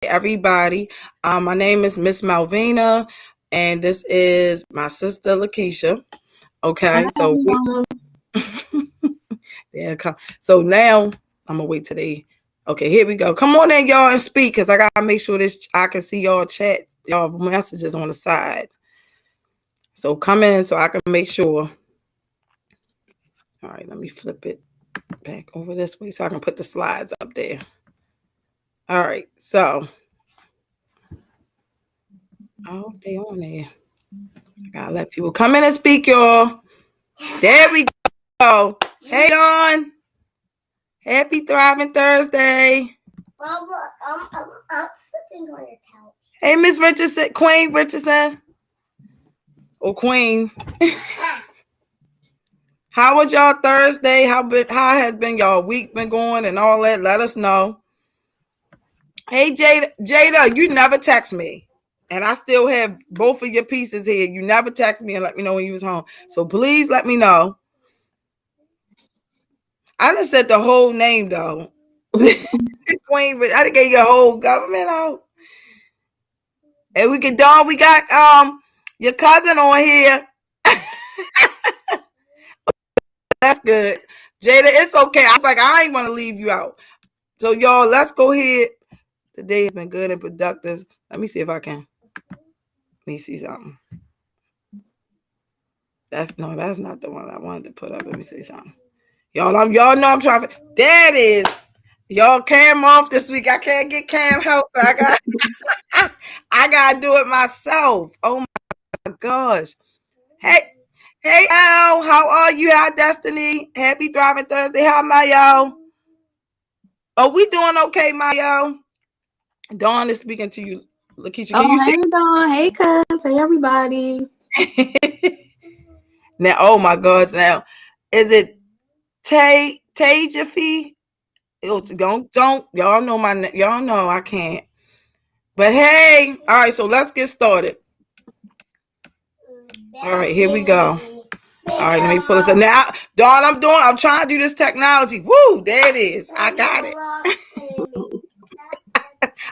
everybody. My name is Miss Malvina, and this is my sister Lakeisha. Hi, Okay, so everyone. yeah, so now I'm gonna wait today. Okay, here we go. Come on in, y'all, and speak, cause I gotta make sure this I can see y'all chat, y'all messages on the side. So come in so I can make sure. All right, let me flip it back over this way so I can put the slides up there. All right, so they on there. I gotta let people come in and speak, y'all. There we go. Hey, on. Happy Thriving Thursday. I'm sitting on your couch. Hey, Miss Richardson, Queen Richardson. Or Queen. How was y'all Thursday? How has been y'all week been going and all that? Let us know. Hey, Jada, you never text me. And I still have both of your pieces here. You never text me and let me know when you was home. So please let me know. I done said the whole name though. Queen, I done gave your whole government out. And we got your cousin on here. That's good. Jada, it's okay. I was like, I ain't want to leave you out. So y'all, let's go ahead. Today has been good and productive. Let me see if I can. Let me see something. That's not the one I wanted to put up. Let me see something. Y'all know I'm trying to. That is. Y'all Cam off this week. I can't get Cam help, so I gotta do it myself. Oh my gosh. Hey Al, how are you? How Destiny? Happy Thriving Thursday. How Mayo? Oh, we doing okay, Mayo? Dawn is speaking to you. Lakeisha, can you see? Hey, Dawn. Hey, cuz. Hey, everybody. Now, oh my gosh, now is it Tajafi? Don't y'all know y'all know I can't. But hey, all right, so let's get started. All right, here we go. All right, let me pull this up. Now, Dawn, I'm trying to do this technology. Woo, there it is. I got it.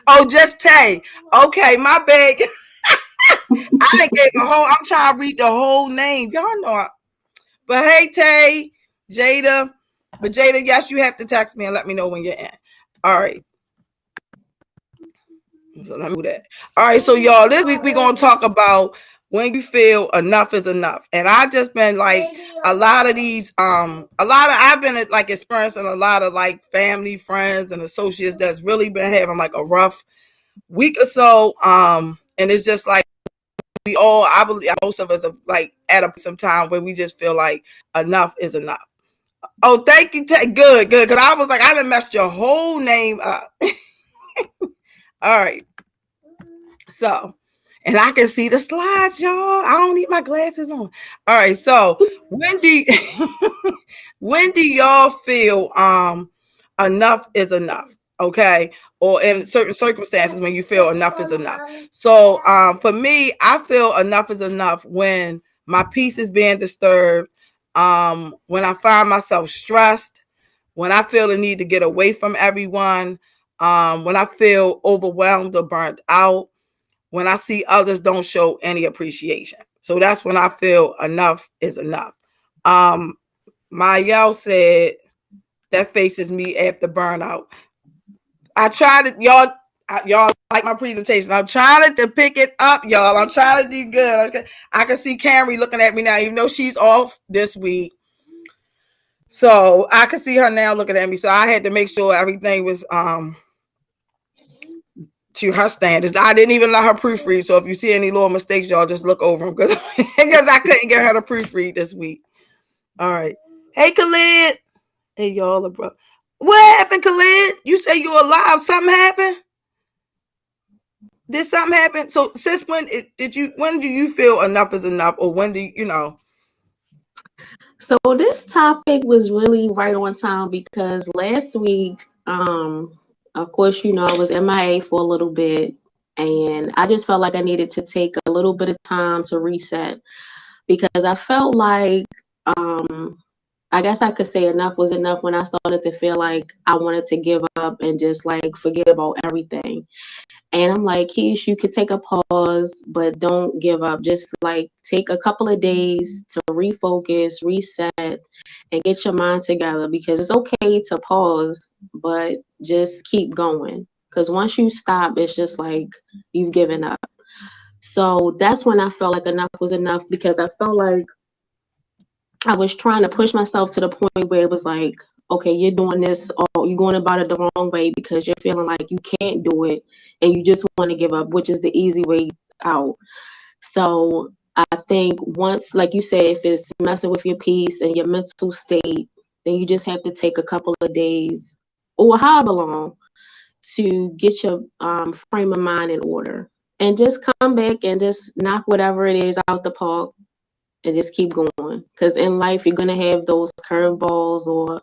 Oh, just Tay. Okay, my bad. I didn't get the whole, I'm trying to read the whole name. Y'all know but hey, Tay, Jada. But Jada, yes, you have to text me and let me know when you're in. All right. So let me do that. All right, so y'all, this week we're gonna talk about when you feel enough is enough. And I just been like I've been like experiencing a lot of like family, friends, and associates that's really been having like a rough week or so. And it's just like I believe most of us have like at some time where we just feel like enough is enough. Oh, thank you. Good. Because I was like, I done messed your whole name up. All right. So, and I can see the slides, y'all. I don't need my glasses on. All right. So, when do y'all feel enough is enough? Okay, or in certain circumstances when you feel enough is enough. So, for me, I feel enough is enough when my peace is being disturbed. When I find myself stressed, when I feel the need to get away from everyone, when I feel overwhelmed or burnt out, when I see others don't show any appreciation. So that's when I feel enough is enough. Mayel said that faces me after burnout. I tried it, y'all like my presentation. I'm trying to pick it up, y'all. I'm trying to do good. I can see Camry looking at me now, even though she's off this week. So I can see her now looking at me. So I had to make sure everything was to her standards. I didn't even let her proofread. So if you see any little mistakes, y'all just look over them because I couldn't get her to proofread this week. All right. Hey, Khalid. Hey, y'all, bro. What happened, Khalid? You say you alive. Something happened? Did something happen? So since when when do you feel enough is enough, or when do you know? So this topic was really right on time because last week, of course, I was MIA for a little bit, and I just felt like I needed to take a little bit of time to reset because I felt like I guess I could say enough was enough when I started to feel like I wanted to give up and just like forget about everything. And I'm like, Keish, you could take a pause, but don't give up. Just like take a couple of days to refocus, reset, and get your mind together, because it's okay to pause, but just keep going. Because once you stop, it's just like you've given up. So that's when I felt like enough was enough, because I felt like I was trying to push myself to the point where it was like, okay, you're doing this, or you're going about it the wrong way because you're feeling like you can't do it and you just want to give up, which is the easy way out. So I think once, like you said, if it's messing with your peace and your mental state, then you just have to take a couple of days or however long to get your frame of mind in order, and just come back and just knock whatever it is out the park and just keep going. Because in life, you're going to have those curveballs or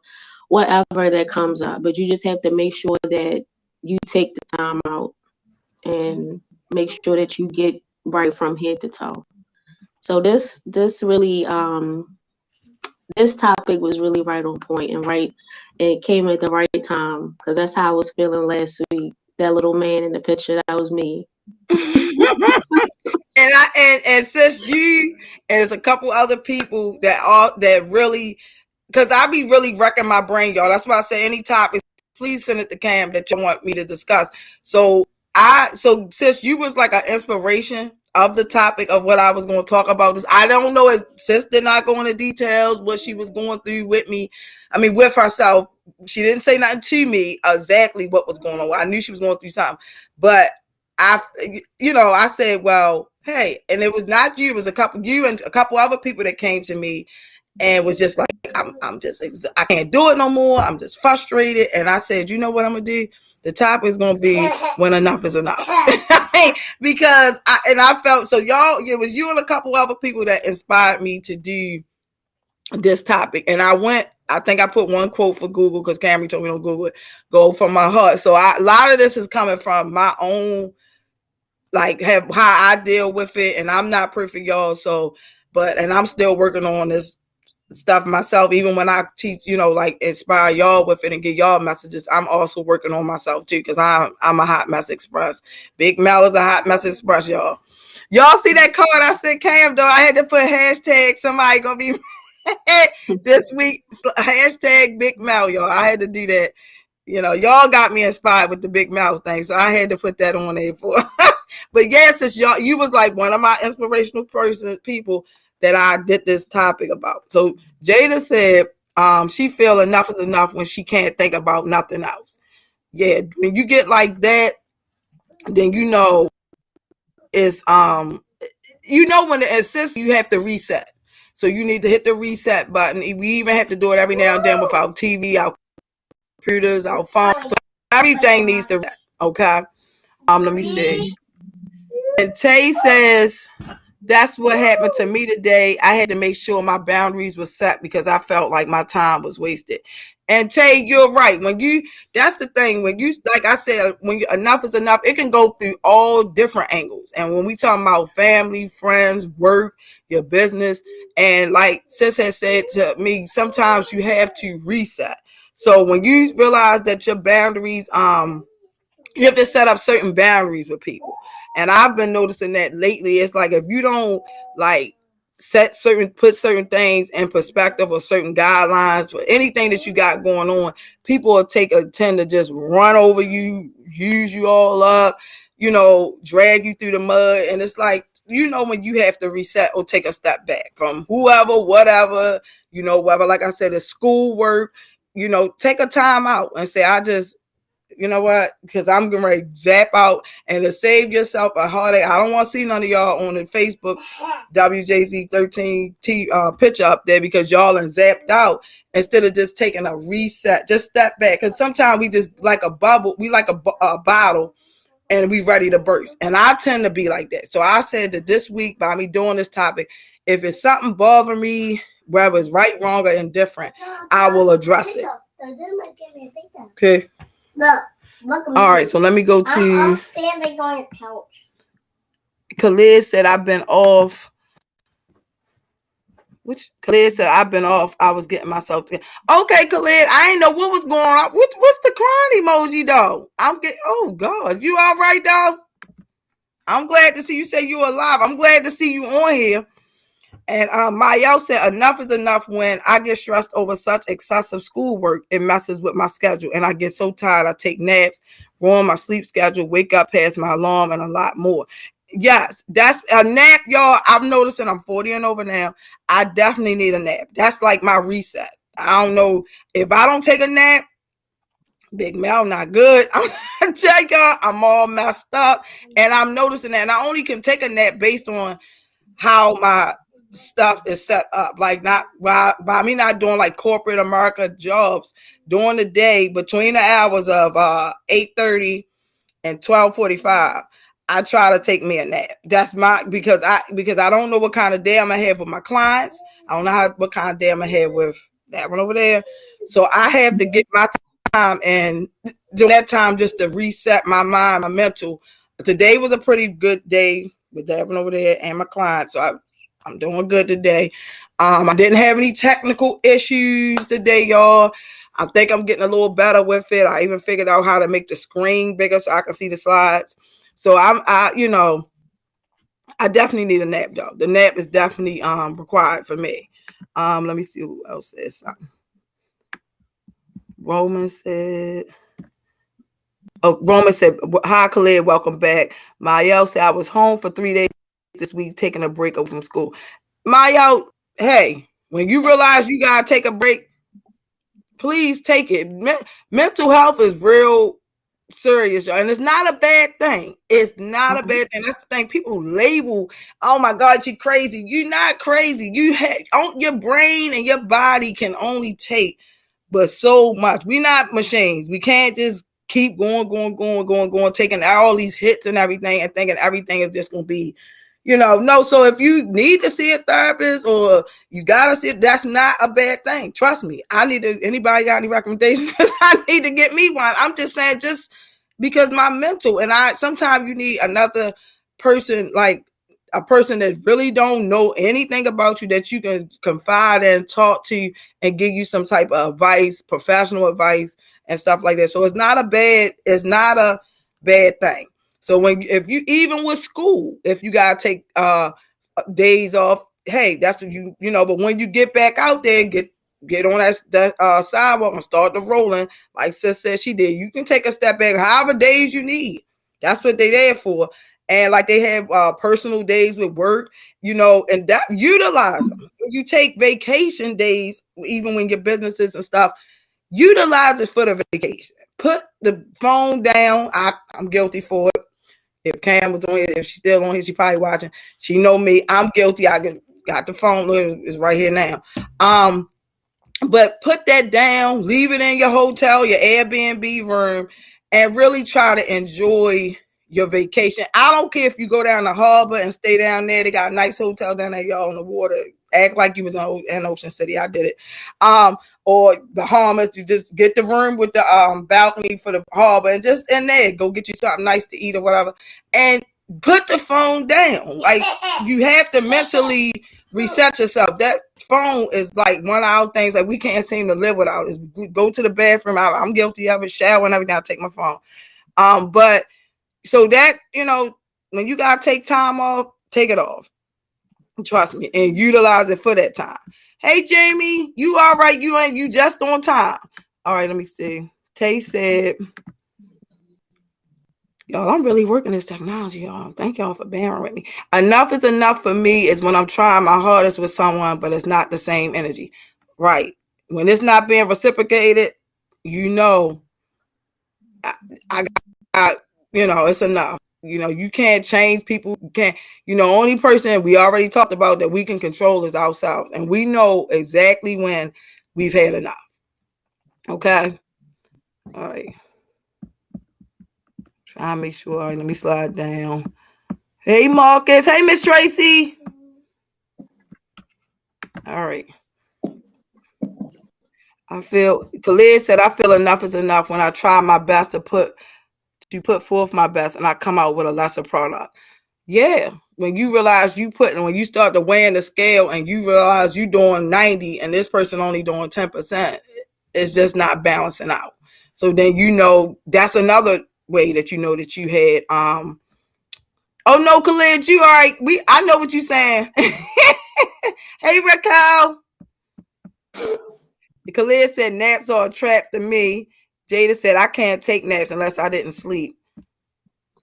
whatever that comes up, but you just have to make sure that you take the time out and make sure that you get right from head to toe. So this really this topic was really right on point and right. It came at the right time because that's how I was feeling last week. That little man in the picture, that was me. And sis, you and there's a couple other people that really, because I be really wrecking my brain, y'all. That's why I say any topics, please send it to Cam that you want me to discuss. So sis, you was like an inspiration of the topic of what I was going to talk about. This, I don't know if sis did not go into details what she was going through with me. I mean, with herself, she didn't say nothing to me exactly what was going on. I knew she was going through something, but I, I said, well, hey, and it was not you. It was you and a couple other people that came to me and was just like, I can't do it no more. I'm just frustrated. And I said, you know what I'm gonna do? The topic is gonna be when enough is enough. Because I felt so y'all. It was you and a couple other people that inspired me to do this topic. And I think I put one quote for Google because Camry told me don't Google it. Go from my heart. So a lot of this is coming from my own, like how I deal with it, and I'm not perfect, y'all. So, and I'm still working on this stuff myself. Even when I teach, like inspire y'all with it and get y'all messages, I'm also working on myself too because I'm a hot mess express. Big Mel is a hot mess express, y'all. Y'all see that card I sent Cam though? I had to put hashtag somebody gonna be this week hashtag Big Mel, y'all. I had to do that. Y'all got me inspired with the big mouth thing, so I had to put that on there for. But yes, it's y'all. You was like one of my inspirational people that I did this topic about. So Jada said, she feel enough is enough when she can't think about nothing else. Yeah, when you get like that, then it's when it assists, you have to reset. So you need to hit the reset button. We even have to do it every now and then with our TV, our computers, our phones. So everything needs to reset. Okay. Let me see. And Tay says, that's what happened to me today. I had to make sure my boundaries were set because I felt like my time was wasted. And Tay, you're right. That's the thing. When you, like I said, enough is enough, it can go through all different angles. And when we talk about family, friends, work, your business, and like sis has said to me, sometimes you have to reset. So when you realize that your boundaries, you have to set up certain boundaries with people. And I've been noticing that lately. It's like if you don't like put certain things in perspective or certain guidelines for anything that you got going on, people will tend to just run over you, use you all up, drag you through the mud. And it's like, when you have to reset or take a step back from whoever, whatever, whether, like I said, it's school work, take a time out and say, you know what? Because I'm going to zap out and to save yourself a heartache. I don't want to see none of y'all on the Facebook WJZ13T picture up there because y'all are zapped out instead of just taking a reset. Just step back because sometimes we just like a bubble. We like a bottle and we ready to burst. And I tend to be like that. So I said that this week by me doing this topic, if it's something bothering me, whether it's right, wrong, or indifferent, I will address it. Okay. Look. All right, so let me go to. I'm standing on your couch. Khalid said, I've been off Which Khalid said, I've been off. I was getting myself together. Okay, Khalid, I ain't know what was going on. What's the crying emoji though? I'm getting. Oh God, you all right though? I'm glad to see you say you alive. I'm glad to see you on here. And Mayel said, enough is enough when I get stressed over such excessive schoolwork. It messes with my schedule. And I get so tired, I take naps, ruin my sleep schedule, wake up past my alarm, and a lot more. Yes, that's a nap, y'all. I'm noticing I'm 40 and over now. I definitely need a nap. That's like my reset. I don't know if I don't take a nap, Big Mel not good. I'm tell y'all, I'm all messed up. And I'm noticing that. And I only can take a nap based on how my stuff is set up, like not by me not doing like corporate America jobs during the day between the hours of 8:30 and 12:45. I try to take me a nap. That's my because I don't know what kind of day I'm gonna have with my clients. I don't know what kind of day I'm gonna have with that one over there. So I have to get my time and do that time just to reset my mind, my mental. Today was a pretty good day with that one over there and my clients. So I'm doing good today. I didn't have any technical issues today, y'all. I think I'm getting a little better with it. I even figured out how to make the screen bigger so I can see the slides. So I definitely need a nap, though. The nap is definitely required for me. Let me see who else said something. Roman said, hi, Khalid, welcome back. Mayel said, I was home for 3 days this week, taking a break away from school. Mayel, hey, when you realize you got to take a break, please take it. Mental health is real serious, y'all. And it's not a bad thing. It's not a bad thing. That's the thing. People label, oh my God, you're crazy. You're not crazy. Your brain and your body can only take but so much. We're not machines. We can't just keep going, taking all these hits and everything and thinking everything is just going to be, no. So if you need to see a therapist or you got to see it, that's not a bad thing. Trust me. Anybody got any recommendations? I need to get me one. I'm just saying, just because my mental and sometimes you need another person, like a person that really don't know anything about you that you can confide and talk to and give you some type of advice, professional advice and stuff like that. So it's not a bad thing. So if you, even with school, if you gotta take days off, hey, that's what but when you get back out there, get on that sidewalk and start the rolling, like Sis said she did. You can take a step back, however days you need. That's what they're there for. And like they have personal days with work, and that utilize them. When you take vacation days, even when your businesses and stuff, utilize it for the vacation. Put the phone down. I'm guilty for it. If Cam was on here, if she's still on here, she probably watching. She know me. I'm guilty. I got the phone. It's right here now. But put that down. Leave it in your hotel, your Airbnb room, and really try to enjoy your vacation. I don't care if you go down the harbor and stay down there. They got a nice hotel down there, y'all, on the water. Act like you was in Ocean City. I did it. Or Bahamas, you just get the room with the balcony for the harbor and just in there, go get you something nice to eat or whatever. And put the phone down. Like, you have to mentally reset yourself. That phone is like one of our things like we can't seem to live without. Is go to the bathroom. I'm guilty of it. Shower and everything. I take my phone. But so that, when you gotta take time off, take it off. Trust me, and utilize it for that time. Hey Jamie, you all right? You just on time. All right, let me see. Tay said, y'all, I'm really working this technology, y'all. Thank y'all for bearing with me. Enough is enough for me is when I'm trying my hardest with someone, but it's not the same energy. Right. When it's not being reciprocated, I got, it's enough. You can't change people. You can't, only person we already talked about that we can control is ourselves. And we know exactly when we've had enough. Okay. All right. Try to make sure. All right, let me slide down. Hey, Marcus. Hey, Miss Tracy. All right. Khalid said, I feel enough is enough when I try my best to put forth my best and I come out with a lesser product. Yeah. when you realize when you start to weigh in the scale and you realize you doing 90 and this person only doing 10%, it's just not balancing out. So then that's another way that that you had oh no, Khalid, you all right. I know what you're saying. Hey Raquel. Khalid said naps are a trap to me. Jada said I can't take naps unless I didn't sleep.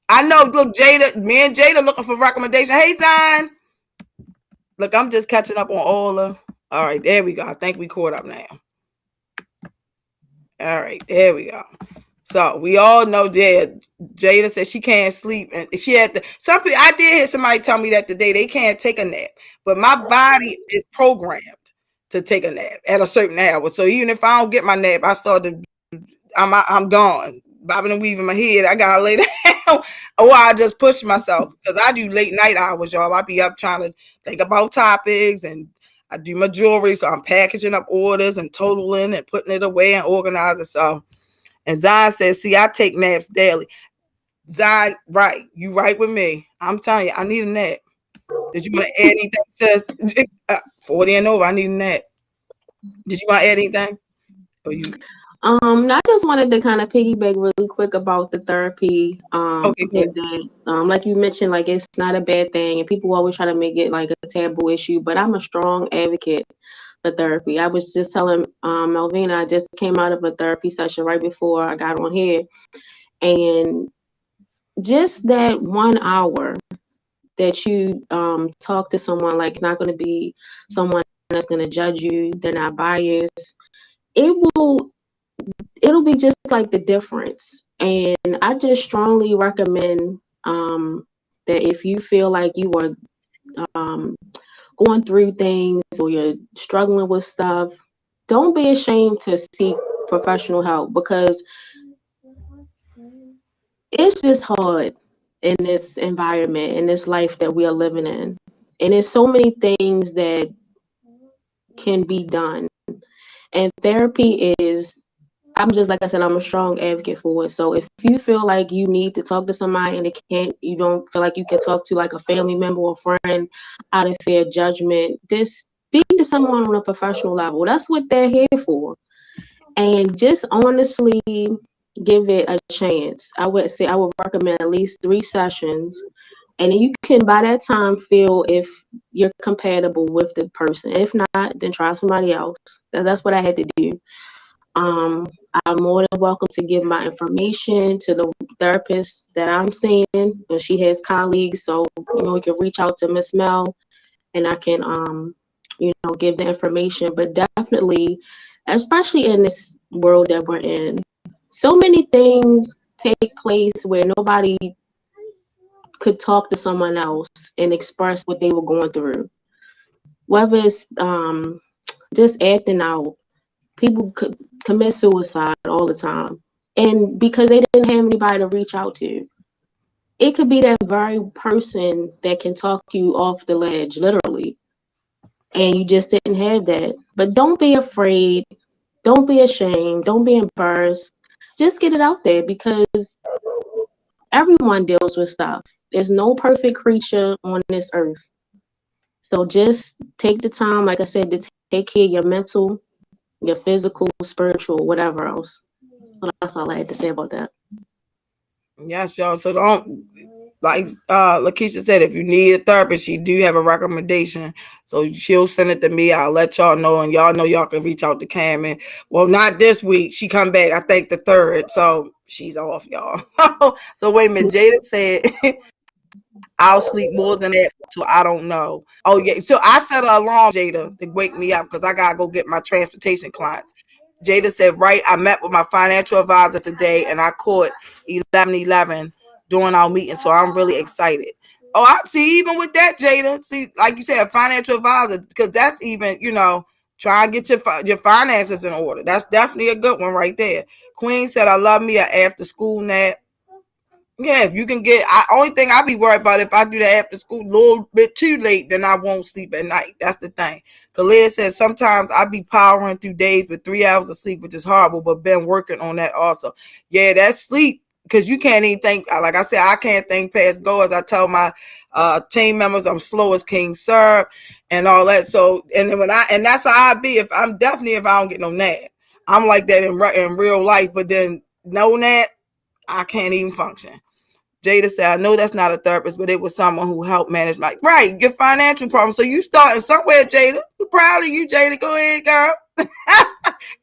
I know. Look, Jada, me and Jada looking for recommendation. Hey, Zion. Look, I'm just catching up on all the. All right, there we go. I think we caught up now. All right, there we go. So we all know Jada said she can't sleep, and she had to. I did hear somebody tell me that today they can't take a nap, but my body is programmed to take a nap at a certain hour. So even if I don't get my nap, I'm gone. Bobbing and weaving my head. I gotta lay down, or I just push myself because I do late night hours, y'all. I be up trying to think about topics, and I do my jewelry, so I'm packaging up orders and totaling and putting it away and organizing. So, and Zion says, "See, I take naps daily." Zion, right? You right with me? I'm telling you, I need a nap. Did you want to add anything? Says 40 and over. I need a nap. Did you want to add anything? Or you? I just wanted to kind of piggyback really quick about the therapy. Okay, good. And that, like you mentioned, like it's not a bad thing, and people always try to make it like a taboo issue. But I'm a strong advocate for therapy. I was just telling Melvina, I just came out of a therapy session right before I got on here, and just that 1 hour that you talk to someone, like it's not going to be someone that's going to judge you. They're not biased. It will it'll be just like the difference. And I just strongly recommend that if you feel like you are going through things or you're struggling with stuff, don't be ashamed to seek professional help, because it's just hard in this environment, in this life that we are living in. And there's so many things that can be done. And therapy is, I'm just, like I said, I'm a strong advocate for it. So if you feel like you need to talk to somebody and you don't feel like you can talk to like a family member or friend out of fear of judgment, just speak to someone on a professional level. That's what they're here for. And just honestly give it a chance. I would say I would recommend at least 3 sessions. And you can, by that time, feel if you're compatible with the person. If not, then try somebody else. That's what I had to do. I'm more than welcome to give my information to the therapist that I'm seeing, and she has colleagues. So you can reach out to Miss Mel, and I can give the information. But definitely, especially in this world that we're in, so many things take place where nobody could talk to someone else and express what they were going through. Whether it's just acting out, people could commit suicide all the time. And because they didn't have anybody to reach out to. It could be that very person that can talk you off the ledge, literally. And you just didn't have that. But don't be afraid. Don't be ashamed. Don't be embarrassed. Just get it out there, because everyone deals with stuff. There's no perfect creature on this earth. So just take the time, like I said, to take care of your mental, your physical, spiritual, whatever else. So that's all I had to say about that. Yes, y'all. So don't, like Lakeisha said, if you need a therapist, she do have a recommendation. So she'll send it to me. I'll let y'all know, and y'all know y'all can reach out to Cam. And well, not this week. She come back, I think the 3rd. So she's off, y'all. So wait a minute. Jada said I'll sleep more than that, so I don't know. Oh yeah. So I set an alarm, Jada, to wake me up because I gotta go get my transportation clients. Jada said, right, I met with my financial advisor today and I caught 11:11 during our meeting. So I'm really excited. Oh, I see, even with that, Jada, see, like you said, a financial advisor, because that's even, try and get your finances in order. That's definitely a good one right there. Queen said, I love me an after school nap. Yeah, if you can get, only thing I be worried about, if I do that after school a little bit too late, then I won't sleep at night. That's the thing. Khalid says sometimes I be powering through days with 3 hours of sleep, which is horrible, but been working on that also. Yeah, that sleep because you can't even think. Like I said, I can't think past go. As I tell my team members, I'm slow as king syrup and all that. So and then and that's how I be. If I'm definitely if I don't get no nap, I'm like that in real life. But then no nap, I can't even function. Jada said, I know that's not a therapist, but it was someone who helped manage my right, your financial problems. So you starting somewhere, Jada. I'm proud of you, Jada. Go ahead, girl.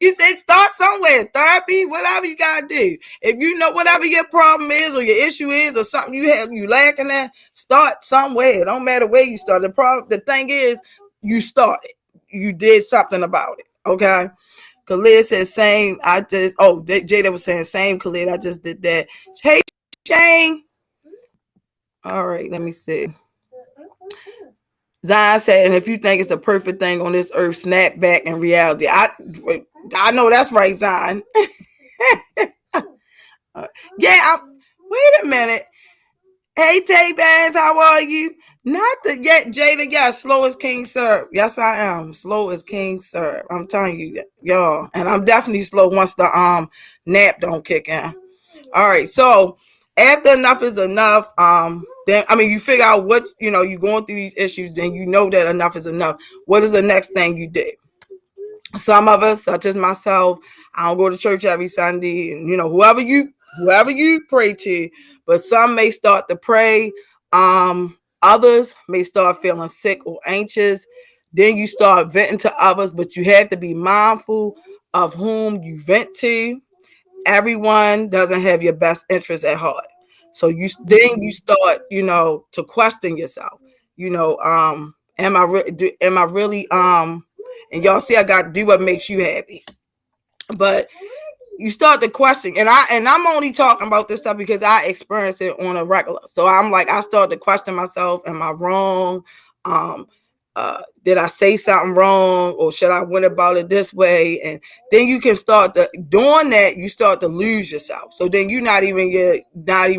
You said start somewhere. Therapy, whatever you gotta do. If you know whatever your problem is or your issue is or something you lacking at, start somewhere. It don't matter where you start. The thing is you started. You did something about it. Okay. Khalid said same. Jada was saying same, Khalid. I just did that. Hey Shane. All right, let me see. Zion said, and if you think it's a perfect thing on this earth, snap back in reality. I know that's right, Zion. Wait a minute. Hey, Tay Bass, how are you? Not the yet, Jada. Yeah, slow as King Sir. Yes, I am slow as King Sir. I'm telling you, y'all, and I'm definitely slow once the nap don't kick in. All right, so after enough is enough, then you figure out what you're going through these issues, then you know that enough is enough. What is the next thing you did? Some of us, such as myself, I don't go to church every Sunday, and whoever you pray to, but some may start to pray. Others may start feeling sick or anxious. Then you start venting to others, but you have to be mindful of whom you vent to. Everyone doesn't have your best interest at heart. So you start, to question yourself. Am I really and y'all see I got to do what makes you happy. But you start to question, and I'm only talking about this stuff because I experience it on a regular. So I'm like, I start to question myself. Am I wrong? Did I say something wrong, or should I went about it this way? And then you can start to doing that. You start to lose yourself. So then you're not even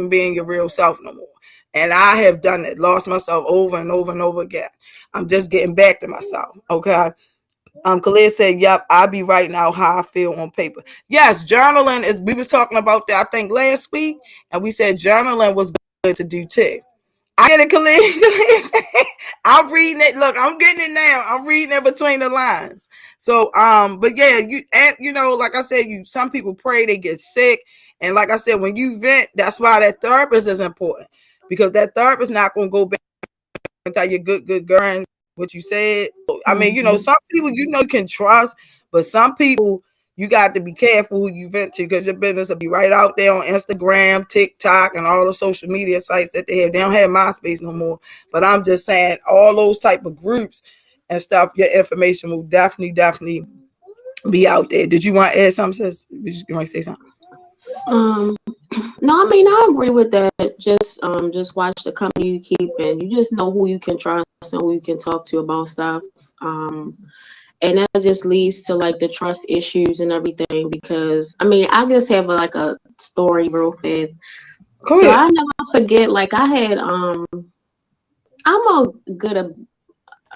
being your real self no more. And I have done it, lost myself over and over and over again. I'm just getting back to myself. Okay. Khalid said, yep, I be writing out how I feel on paper. Yes, journaling is, we was talking about that, I think, last week, and we said journaling was good to do too. I get it, Khalid. I'm reading it. Look, I'm getting it now. I'm reading it between the lines. So, but yeah, like I said, some people pray, they get sick. And like I said, when you vent, that's why that therapist is important. Because that therapist not going to go back and tell you good girl what you said. Some people you can trust, but some people you got to be careful who you vent to, because your business will be right out there on Instagram, TikTok, and all the social media sites that they have. They don't have MySpace no more. But I'm just saying, all those type of groups and stuff, your information will definitely be out there. Did you want to add something, sis? Did you want to say something? No, I agree with that. Just watch the company you keep, and you just know who you can trust and who you can talk to about stuff. And that just leads to like the trust issues and everything. Because I just have a story real fast. Cool. So I never forget. Like I had I'm a good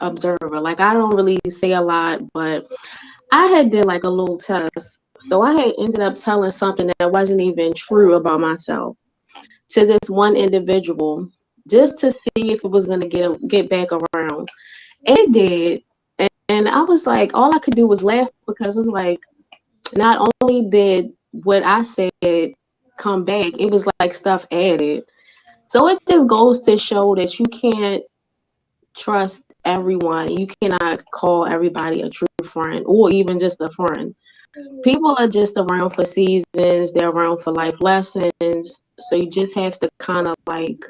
observer. Like I don't really say a lot, but I had did like a little test. So I had ended up telling something that wasn't even true about myself to this one individual, just to see if it was going to get back around. And it did. And I was like, all I could do was laugh, because it was like, not only did what I said come back, it was like stuff added. So it just goes to show that you can't trust everyone. You cannot call everybody a true friend, or even just a friend. People are just around for seasons, they're around for life lessons. So you just have to kind of like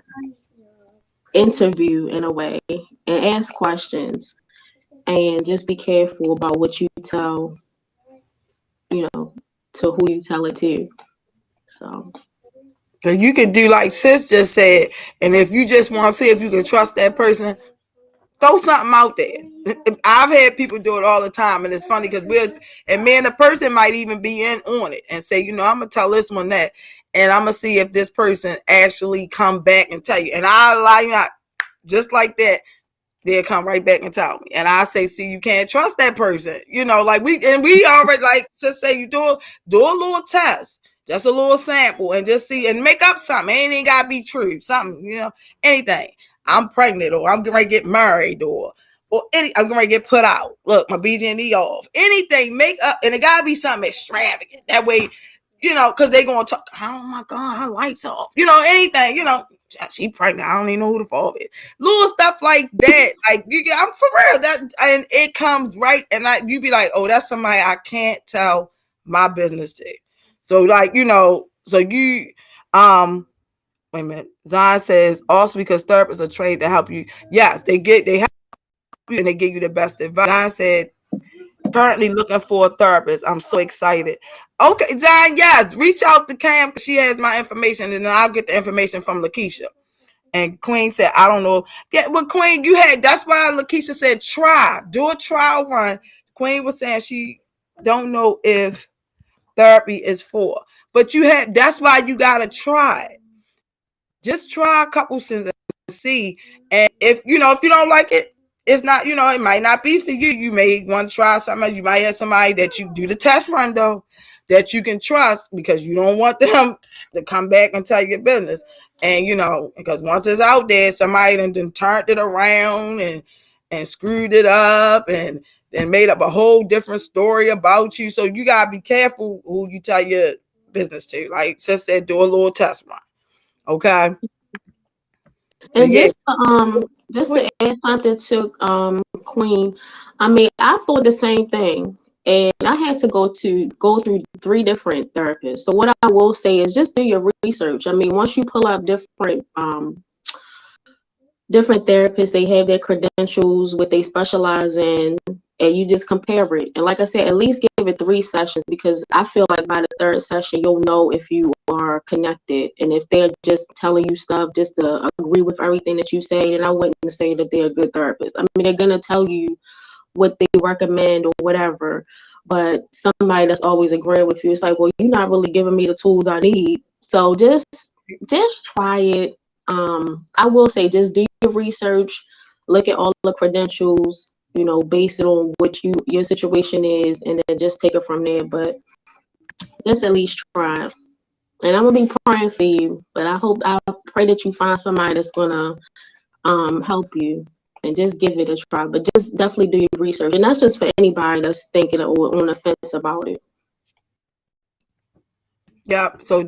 interview in a way and ask questions, and just be careful about what you tell, to who you tell it to. So you could do like sis just said, and if you just want to see if you can trust that person, throw something out there. I've had people do it all the time, and it's funny because the person might even be in on it and say, I'm gonna tell this one that, and I'm gonna see if this person actually come back and tell you. And I like just like that, they'll come right back and tell me. And I say, see, you can't trust that person. Like we already, like, just say you do a little test. just a little sample, and just see and make up something. It ain't gotta be true. Something, anything. I'm pregnant, or I'm going to get married, I'm going to get put out. Look, my BG&E off. Anything, make up, and it gotta be something extravagant. That way, because they gonna talk. Oh my God, her lights off. Anything. She pregnant. I don't even know who the fault is. Little stuff like that. Like I'm for real. That, and it comes right, and you be like, oh, that's somebody I can't tell my business to. So like so you wait a minute. Zion says also because therapists are trained to help you. Yes, they help you and they give you the best advice. Zion said currently looking for a therapist. I'm so excited. Okay, Zion, yes, reach out to Cam. She has my information, and then I'll get the information from Lakeisha. And Queen said, I don't know. Yeah, but Queen, that's why Lakeisha said do a trial run. Queen was saying she don't know if therapy is for, but that's why you gotta try it. Just try a couple sessions and see. And if you don't like it, it's not, it might not be for you. You may want to try something. You might have somebody that you do the test run though, that you can trust, because you don't want them to come back and tell your business. And because once it's out there, somebody done turned it around and screwed it up and made up a whole different story about you. So you gotta be careful who you tell your business to. Like Sis said, do a little test run. Okay. And Yeah. just to add something to Queen, I mean, I thought the same thing, and I had to go through 3 different therapists. So what I will say is just do your research. I mean, once you pull up different therapists, they have their credentials, what they specialize in, and you just compare it. And like I said, at least give it 3 sessions, because I feel like by the 3rd session, you'll know if you are connected. And if they're just telling you stuff just to agree with everything that you say, then I wouldn't say that they're a good therapist. I mean, they're going to tell you what they recommend or whatever, but somebody that's always agreeing with you, it's like, well, you're not really giving me the tools I need. So just try it. I will say, just do your research, look at all the credentials, base it on what your situation is, and then just take it from there. But just at least try. And I'm gonna be praying for you. But I pray that you find somebody that's gonna help you, and just give it a try. But just definitely do your research, and that's just for anybody that's thinking or on the fence about it. Yeah. So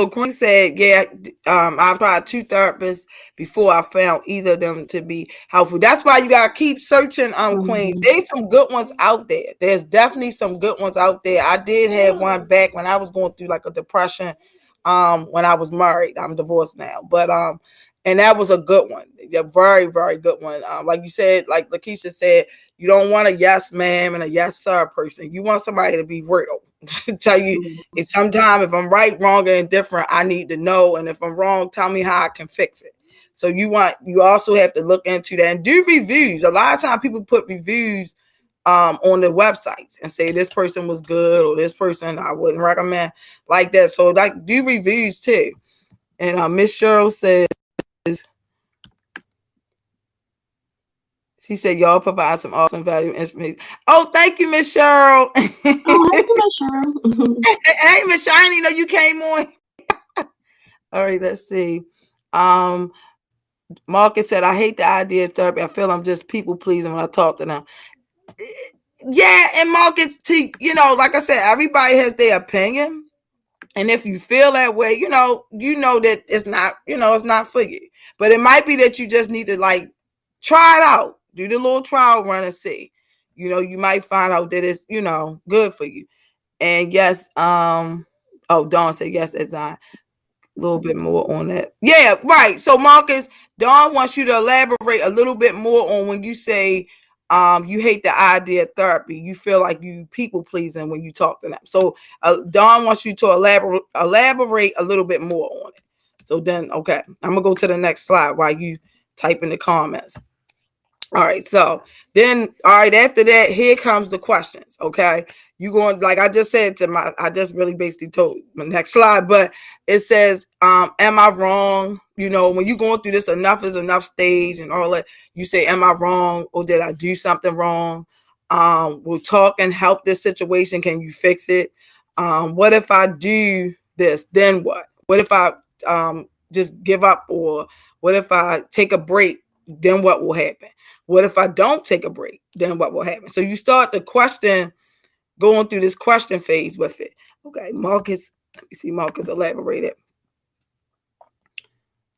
Queen said, yeah, I've tried 2 therapists before I found either of them to be helpful. That's why you gotta keep searching, Queen. There's some good ones out there. There's definitely some good ones out there. I did have one back when I was going through like a depression, when I was married. I'm divorced now. But and that was a good one. A very, very good one. Like you said, like Lakeisha said, you don't want a yes ma'am and a yes sir person. You want somebody to be real. Tell you if sometimes if I'm right, wrong, or indifferent, I need to know. And if I'm wrong, tell me how I can fix it. So you also have to look into that and do reviews. A lot of times people put reviews on the websites and say this person was good or this person I wouldn't recommend, like that. So like do reviews too. And Miss Cheryl says, she said, y'all provide some awesome value information. Oh, thank you, Miss Cheryl. Oh, Cheryl. Hey, Miss Cheryl, I didn't know you came on. All right, let's see. Marcus said, I hate the idea of therapy. I feel I'm just people pleasing when I talk to them. Yeah, and Marcus, like I said, everybody has their opinion. And if you feel that way, you know that it's not, it's not for you. But it might be that you just need to like try it out, do the little trial run and see. You might find out that it's, good for you. And yes, Dawn said yes, as I a little bit more on that. Yeah, right. So Marcus, Dawn wants you to elaborate a little bit more on when you say you hate the idea of therapy. You feel like you people pleasing when you talk to them. So Dawn wants you to elaborate a little bit more on it. So then, okay, I'm gonna go to the next slide while you type in the comments. All right, so then, all right, after that, here comes the questions. Okay, you going, like I just said I just really basically told my next slide, but it says, am I wrong? When you're going through this enough is enough stage and all that, you say, am I wrong, or did I do something wrong? Will talk and help this situation? Can you fix it? What if I do this, then what? What if I just give up? Or what if I take a break? Then what will happen? What if I don't take a break? Then what will happen? So you start to question, going through this question phase with it. Okay, Marcus, let me see, Marcus elaborated.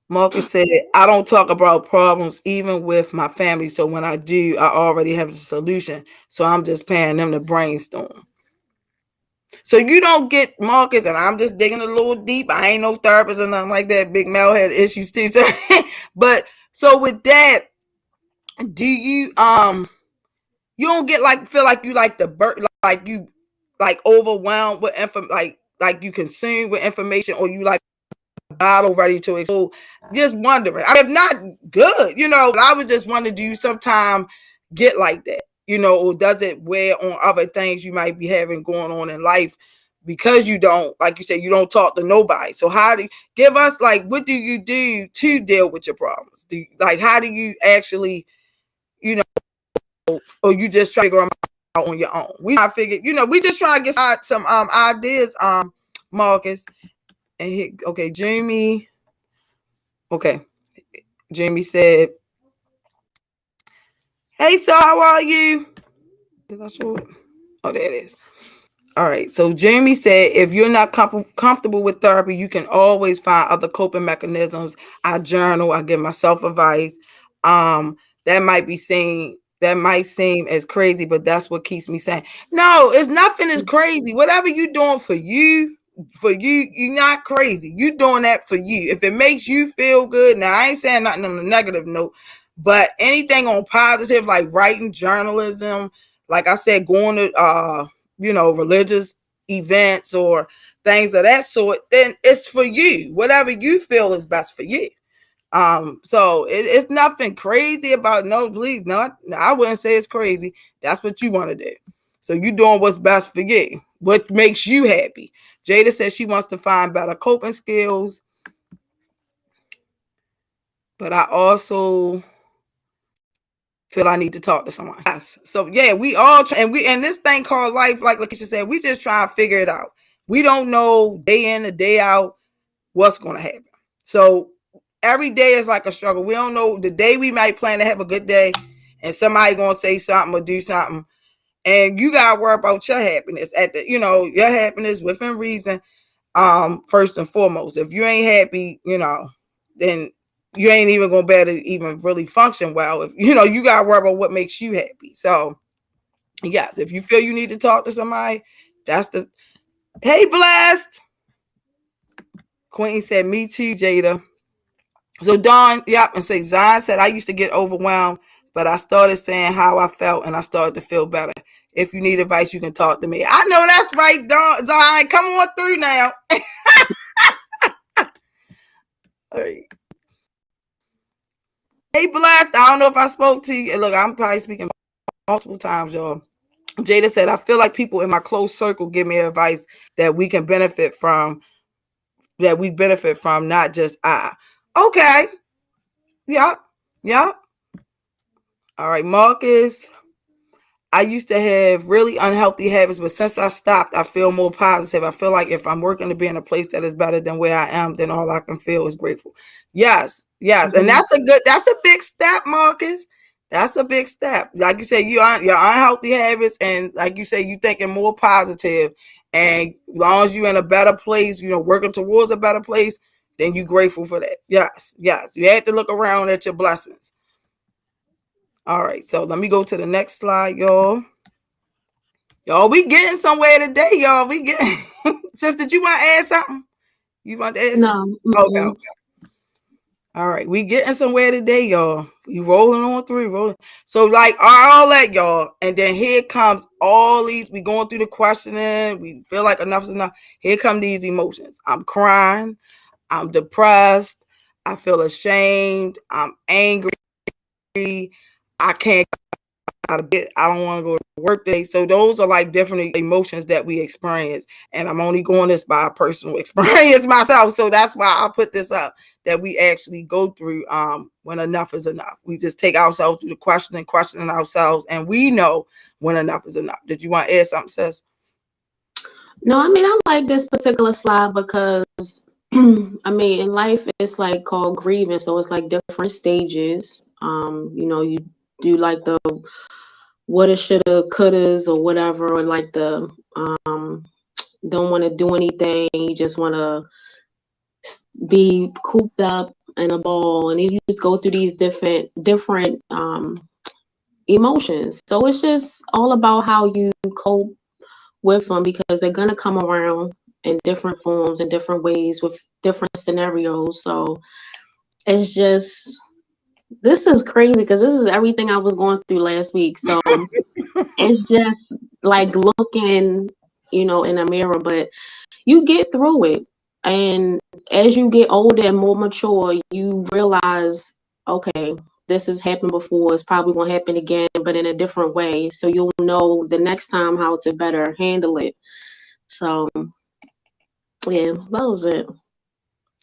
Marcus said, I don't talk about problems even with my family. So when I do, I already have a solution. So I'm just paying them to brainstorm. So you don't get, Marcus, and I'm just digging a little deep. I ain't no therapist or nothing like that. Big Mel had issues too. So, but so with that, do you don't get like, feel like you like the like you like overwhelmed with like you consume with information, or you like bottle ready to explode? Just wondering. I mean, if not, good. I would just wonder, do you sometimes get like that? Or does it wear on other things you might be having going on in life, because you don't, like you said, you don't talk to nobody. So how do you give us, like, what do you do to deal with your problems? How do you actually, you know, or you just try to figure them out on your own? We we just try to get some ideas, Marcus. And okay, Jamie. Okay, Jamie said, "Hey, so how are you?" Did I show it? Oh, there it is. All right. So Jamie said, if you're not comfortable with therapy, you can always find other coping mechanisms. I journal. I give myself advice. That might seem as crazy, but that's what keeps me sane. No, it's nothing is crazy. Whatever you're doing for you, you're not crazy. You doing that for you. If it makes you feel good. Now, I ain't saying nothing on a negative note, but anything on positive, like writing, journalism, like I said, going to religious events or things of that sort, then it's for you. Whatever you feel is best for you. So it's nothing crazy about, no, please, not. I wouldn't say it's crazy. That's what you want to do. So you doing what's best for you, what makes you happy. Jada says she wants to find better coping skills, but I also feel I need to talk to someone. Yes. So yeah, we all and this thing called life, like Lakeisha said, we just try to figure it out. We don't know day in and day out what's going to happen. So every day is like a struggle. We don't know the day we might plan to have a good day, and somebody going to say something or do something, and you got to worry about your happiness your happiness within reason. First and foremost, if you ain't happy, then you ain't even gonna be able to even really function well. If you gotta worry about what makes you happy. So yes, if you feel you need to talk to somebody, that's the hey, blessed. Quentin said, me too, Jada. So Dawn, yep, and say Zion said, I used to get overwhelmed, but I started saying how I felt and I started to feel better. If you need advice, you can talk to me. I know that's right, Dawn. Zion, come on through now. All right. Hey, blessed. I don't know if I spoke to you. Look, I'm probably speaking multiple times, y'all. Jada said, I feel like people in my close circle give me advice that we can benefit from, not just I. Okay. Yep. Yep. All right, Marcus. I used to have really unhealthy habits, but since I stopped, I feel more positive. I feel like if I'm working to be in a place that is better than where I am, then all I can feel is grateful. Yes, yes. Mm-hmm. And that's a big step, Marcus. That's a big step. Like you said, your unhealthy habits, and like you say, you thinking more positive. And as long as you're in a better place, working towards a better place, then you're grateful for that. Yes, yes. You have to look around at your blessings. All right, so let me go to the next slide, y'all. Y'all, we getting somewhere today, y'all. We getting. Sis, did you want to add something? You want to add something? No. Okay. All right, we getting somewhere today, y'all. We rolling on through, rolling. So, like, all that, y'all. And then here comes all these. We going through the questioning. We feel like enough is enough. Here come these emotions. I'm crying. I'm depressed. I feel ashamed. I'm angry. I can't out of bed. I don't want to go to work day. So those are like different emotions that we experience. And I'm only going this by personal experience myself. So that's why I put this up, that we actually go through when enough is enough. We just take ourselves through the questioning ourselves, and we know when enough is enough. Did you want to add something, sis? No, I mean, I like this particular slide because, I mean, in life, it's like called grieving. So it's like different stages. You do like the woulda, shoulda, couldas, or whatever, or like the um, don't want to do anything. You just want to be cooped up in a ball, and you just go through these different emotions. So it's just all about how you cope with them because they're gonna come around in different forms and different ways with different scenarios. So it's just this is crazy because this is everything I was going through last week. So it's just like looking, in a mirror, but you get through it. And as you get older and more mature, you realize, okay, this has happened before. It's probably going to happen again, but in a different way. So you'll know the next time how to better handle it. So, yeah, that was it.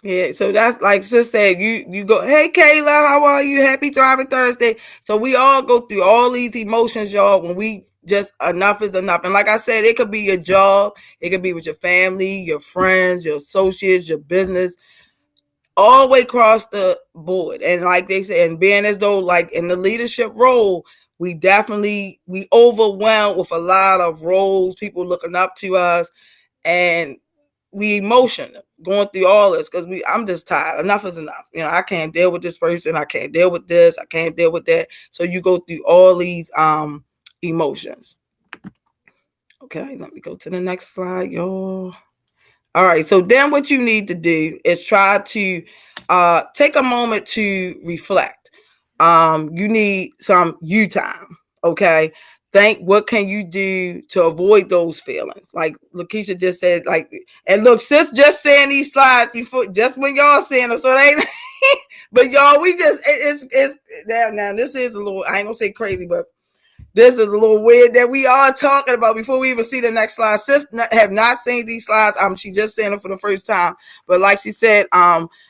Yeah, so that's like sis said, you go, hey Kayla, how are you? Happy Thriving Thursday. So we all go through all these emotions, y'all, when we just enough is enough. And like I said, it could be your job, it could be with your family, your friends, your associates, your business, all the way across the board. And like they said, and being as though like in the leadership role, we overwhelmed with a lot of roles, people looking up to us, and we emotional going through all this because I'm just tired. Enough is enough. I can't deal with this person. I can't deal with this. I can't deal with that. So you go through all these emotions. Okay, let me go to the next slide, y'all. All right, so then what you need to do is try to take a moment to reflect. You need some you time, okay? Think what can you do to avoid those feelings. Like Lakeisha just said, like, and look, sis just saying these slides before, just when y'all saying them, so they ain't, but y'all, we just, it's, now this is a little, I ain't gonna say crazy, but this is a little weird that we are talking about before we even see the next slide. Sis have not seen these slides. She just saying them for the first time. But like she said,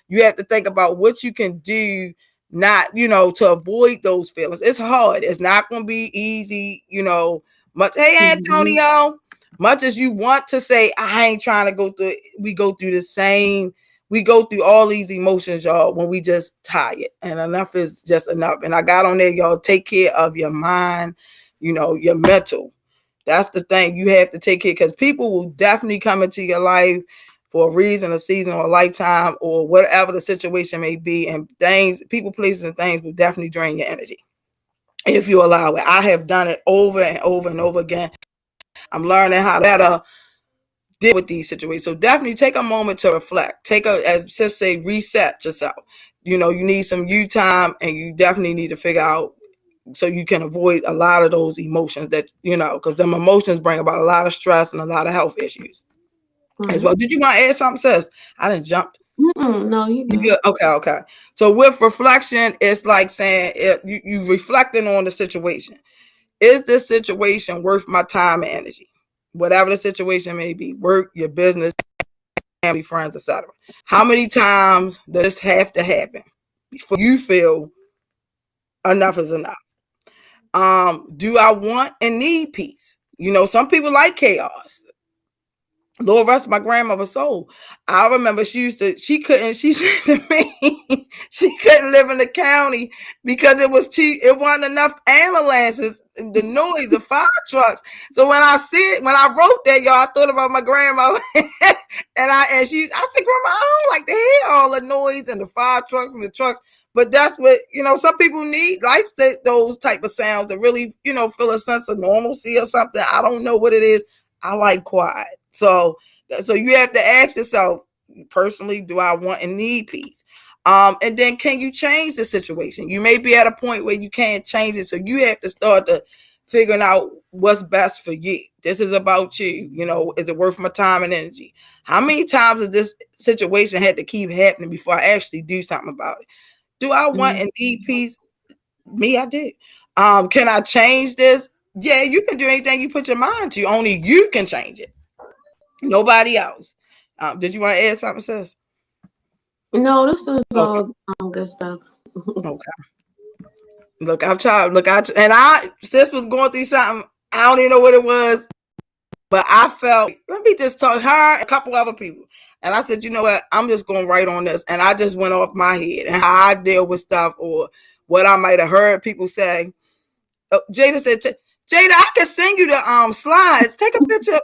you have to think about what you can do not, to avoid those feelings. It's hard. It's not going to be easy, much. Hey, Mm-hmm. Antonio, much as you want to say, I ain't trying to go through it. We go through the same. We go through all these emotions, y'all, when we just tired, and enough is just enough. And I got on there, y'all, take care of your mind, your mental. That's the thing you have to take care, because people will definitely come into your life for a reason, a season, or a lifetime, or whatever the situation may be. And things, people, places, and things will definitely drain your energy if you allow it. I have done it over and over and over again. I'm learning how to better deal with these situations. So definitely take a moment to reflect. As sis say, reset yourself. You need some you time, and you definitely need to figure out so you can avoid a lot of those emotions that, because them emotions bring about a lot of stress and a lot of health issues as well. Did you want to add something, sis? I didn't jump. No, you You good. good? Okay. So with reflection, it's like saying you reflecting on the situation. Is this situation worth my time and energy? Whatever the situation may be, work, your business, family, friends, etc. How many times does this have to happen before you feel enough is enough? Do I want and need peace? Some people like chaos. Lord rest my grandmother's soul. I remember she said to me, she couldn't live in the county because it was cheap. It wasn't enough ambulances, the noise, the fire trucks. So when I wrote that, y'all, I thought about my grandmother. I said, Grandma, I don't like to hear all the noise and the fire trucks and the trucks. But that's what, some people need, like those type of sounds to really, feel a sense of normalcy or something. I don't know what it is. I like quiet. So you have to ask yourself, personally, do I want and need peace? And then can you change the situation? You may be at a point where you can't change it. So you have to start to figuring out what's best for you. This is about you. Is it worth my time and energy? How many times has this situation had to keep happening before I actually do something about it? Do I want and need peace? Me, I did. Can I change this? Yeah, you can do anything you put your mind to. Only you can change it. Nobody else. Did you want to add something, sis? No, this is Okay. all good stuff. Okay. Look, I've tried. And sis was going through something. I don't even know what it was. But I felt, let me just talk her and a couple other people. And I said, you know what? I'm just going to write on this. And I just went off my head and how I deal with stuff or what I might have heard people say. Jada said, Jada, I can send you the slides. Take a picture.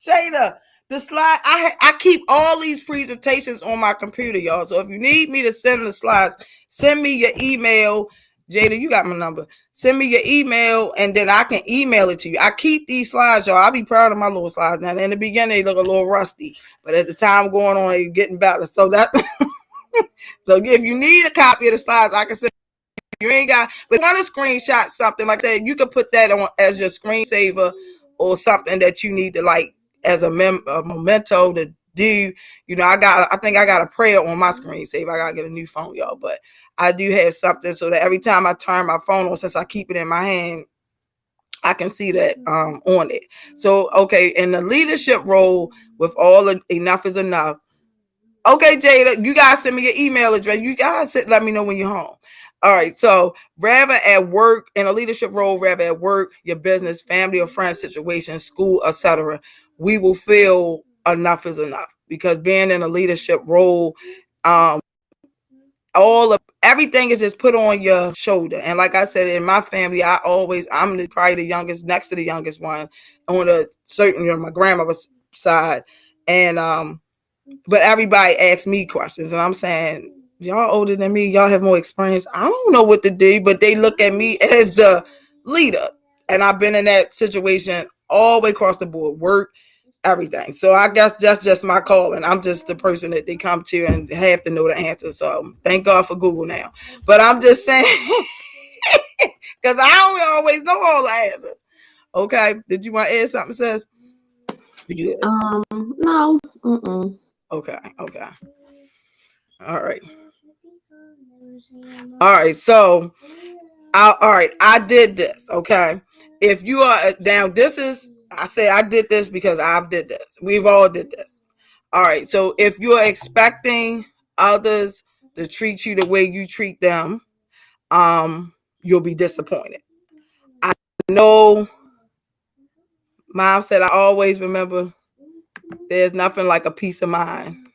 Jada, the slide, I keep all these presentations on my computer, y'all. So if you need me to send the slides, send me your email. Jada, you got my number. Send me your email, and then I can email it to you. I keep these slides, y'all. I'll be proud of my little slides. Now, in the beginning, they look a little rusty, but as the time going on, they're getting better. So that, so if you need a copy of the slides, I can send you ain't got, but want to screenshot something like that, you could put that on as your screensaver or something that you need to like as a memento to do. You know, I think I got a prayer on my screensaver. I gotta get a new phone, y'all, but I do have something so that every time I turn my phone on, since I keep it in my hand, I can see that on it. So okay, in the leadership role with all the enough is enough. Okay, Jada, you guys send me your email address. You guys let me know when you're home. All right. So rather at work, in a leadership role, rather at work, your business, family or friends situation, school, etc., we will feel enough is enough because being in a leadership role, all of everything is just put on your shoulder. And like I said, in my family, I'm probably the youngest, next to the youngest one on a certain, my grandmother's side, and but everybody asks me questions, and I'm saying, y'all older than me, y'all have more experience. I don't know what to do, but they look at me as the leader. And I've been in that situation all the way across the board, work, everything. So I guess that's just my calling. I'm just the person that they come to and have to know the answer. So thank God for Google now. But I'm just saying, because I don't always know all the answers. Okay. Did you want to add something, sis? No. Mm-mm. Okay. Okay. All right. All right. So, all right. I did this. Okay. If you are down, I say I did this because I've did this. We've all did this. All right. So if you're expecting others to treat you the way you treat them, you'll be disappointed. I know Mom said I always remember there's nothing like a peace of mind.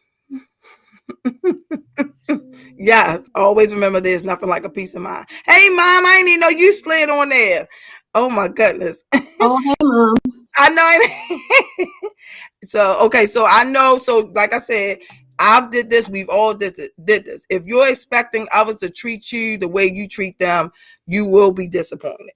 Yes, always remember there's nothing like a peace of mind. Hey, Mom, I didn't even know you slid on there. Oh my goodness. Oh, hey, Mom. I know. So okay, so I know. So like I said, I've did this. We've all did this. If you're expecting others to treat you the way you treat them, you will be disappointed.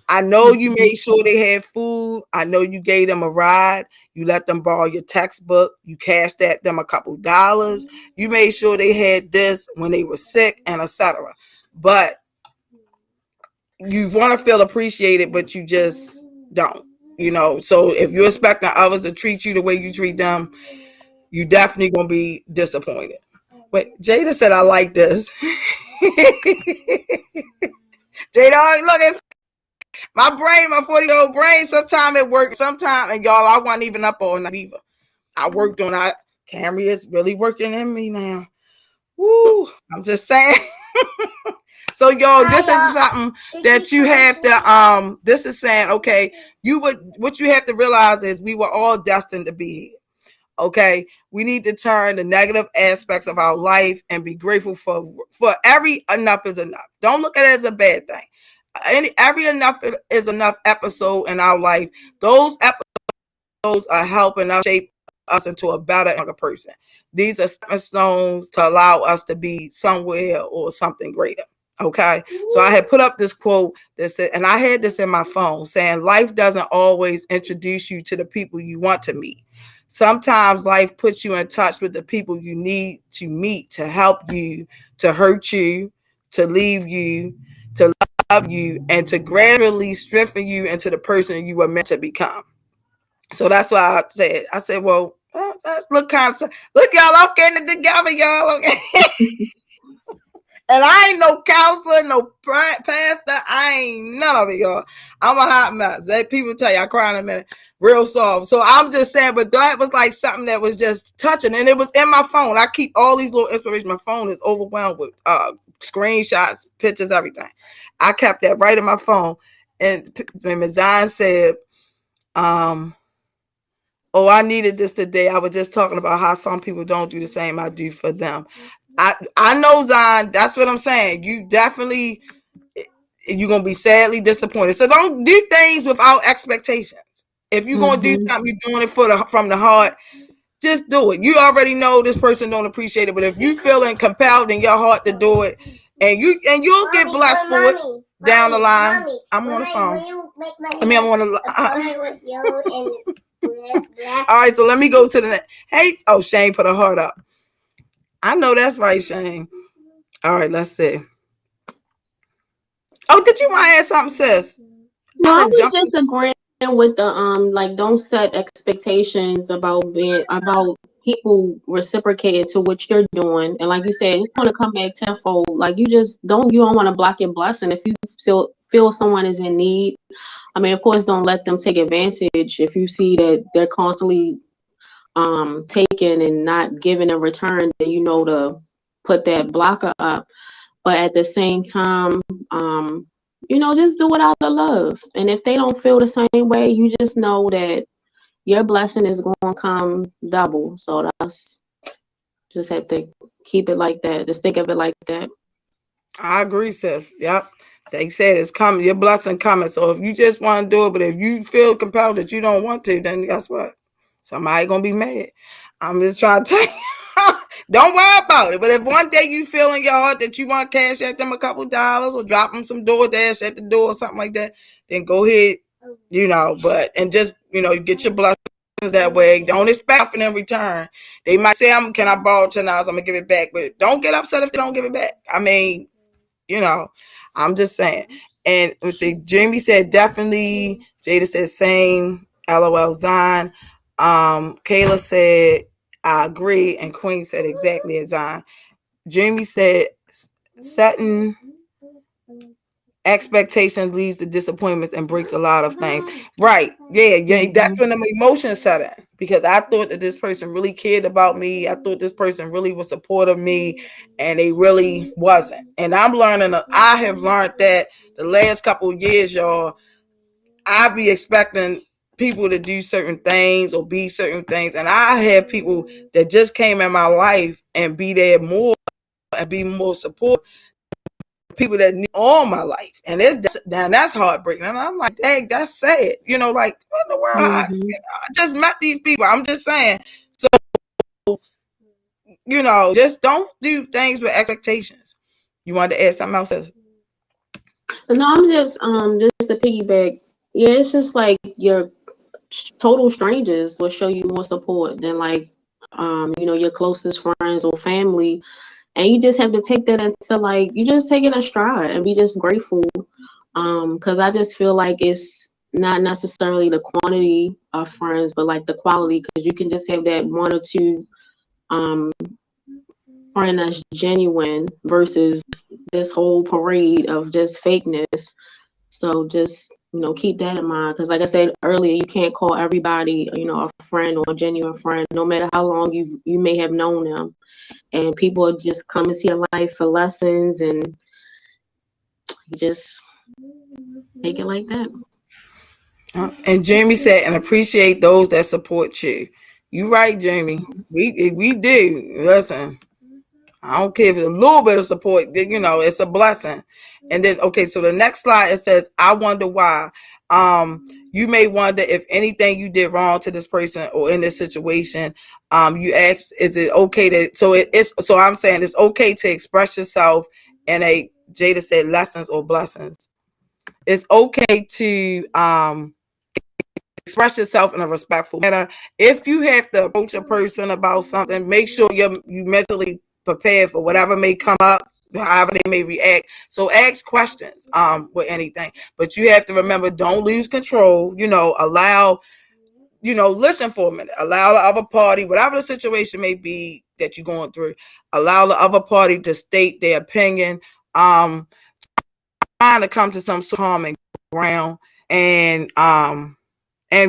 I know you made sure they had food. I know you gave them a ride. You let them borrow your textbook. You cashed at them a couple dollars. You made sure they had this when they were sick and etc. But you want to feel appreciated, but you just don't. You know, so if you're expecting others to treat you the way you treat them, you definitely gonna be disappointed. Wait, Jada said I like this. Jada, look, it's my brain, my 40-year-old brain. Sometimes it works, sometimes, and y'all, I wasn't even up all night either. I worked on it. Camry is really working in me now. Woo! I'm just saying. So y'all, this is something that you have to this is saying, okay, what you have to realize is we were all destined to be here. Okay, we need to turn the negative aspects of our life and be grateful for every enough is enough. Don't look at it as a bad thing. Every enough is enough episode in our life, those episodes are helping us shape us into a better younger person. These are stepping stones to allow us to be somewhere or something greater. Okay, so I had put up this quote that said, and I had this in my phone saying, life doesn't always introduce you to the people you want to meet. Sometimes life puts you in touch with the people you need to meet to help you, to hurt you, to leave you, to love you, and to gradually strengthen you into the person you were meant to become. So that's why I said, well, look, look, y'all, I'm getting it together, y'all. And I ain't no counselor, no pastor. I ain't none of it, y'all. I'm a hot mess. People tell you I cry in a minute, real soft. So I'm just saying, but that was like something that was just touching, and it was in my phone. I keep all these little inspirations. My phone is overwhelmed with screenshots, pictures, everything. I kept that right in my phone, and Ms. Zion said, Oh, I needed this today. I was just talking about how some people don't do the same I do for them. I know, Zion. That's what I'm saying. You definitely, you're gonna be sadly disappointed. So don't do things without expectations. If you're gonna do something, you're doing it from the heart. Just do it. You already know this person don't appreciate it, but if you feeling compelled in your heart to do it, and you'll get blessed for it down the line. I'm on the phone. I mean, I'm on the. All right, so let me go to the next. Hey, oh, Shane put a heart up. I know that's right, Shane. All right, let's see. Oh, did you want to add something, sis? No, I was just agreeing with the like, don't set expectations about people reciprocating to what you're doing, and like you said, it's going to come back tenfold. Like, you don't want to block your blessing. If you feel someone is in need, I mean, of course, don't let them take advantage. If you see that they're constantly taking and not giving a return, then you know to put that blocker up. But at the same time, just do it out of love. And if they don't feel the same way, you just know that your blessing is going to come double. So that's just have to keep it like that. Just think of it like that. I agree, sis. Yep. They said it's coming. Your blessing coming. So if you just want to do it, but if you feel compelled that you don't want to, then guess what? Somebody gonna be mad. I'm just trying to tell you. Don't worry about it. But if one day you feel in your heart that you want to cash at them a couple dollars or drop them some DoorDash at the door or something like that, then go ahead. But and just you get your blessings that way. Don't expect nothing in return. They might say, "Can I borrow $10? I'm gonna give it back," but don't get upset if they don't give it back. I mean, I'm just saying. And let me see. Jamie said definitely. Jada said same. LOL Zion. Kayla said I agree, and Queen said exactly as Zion. Jamie said setting expectations leads to disappointments and breaks a lot of things. Right. Yeah. That's when the emotions set in. Because I thought that this person really cared about me. I thought this person really was supportive of me, and they really wasn't. And I have learned that the last couple of years, y'all, I be expecting people to do certain things or be certain things. And I have people that just came in my life and be there more and be more supportive. People that knew all my life, and that's heartbreaking. And I'm like, dang, that's sad. Like, what in the world? I just met these people. I'm just saying. So, just don't do things with expectations. You wanted to add something else? No, I'm just to piggyback. Yeah, it's just like your total strangers will show you more support than like your closest friends or family. And you just have to take that into, like, you just take it in stride and be just grateful. Because I just feel like it's not necessarily the quantity of friends, but like the quality. Because you can just have that one or two friend that's genuine versus this whole parade of just fakeness. So just keep that in mind. Because like I said earlier, you can't call everybody a friend or a genuine friend, no matter how long you may have known them. And people just come into your life for lessons, and just take it like that. And Jamie said, and appreciate those that support you. You right, Jamie. We do. Listen, I don't care if it's a little bit of support. It's a blessing. And then, okay, so the next slide, it says, I wonder why. You may wonder if anything you did wrong to this person or in this situation. You ask, is it okay to? So I'm saying it's okay to express yourself in a, Jada said, lessons or blessings. It's okay to express yourself in a respectful manner. If you have to approach a person about something, make sure you mentally prepared for whatever may come up, however they may react. So ask questions with anything. But you have to remember, don't lose control. Allow, listen for a minute. Allow the other party, whatever the situation may be that you're going through, allow the other party to state their opinion. Trying to come to some common ground and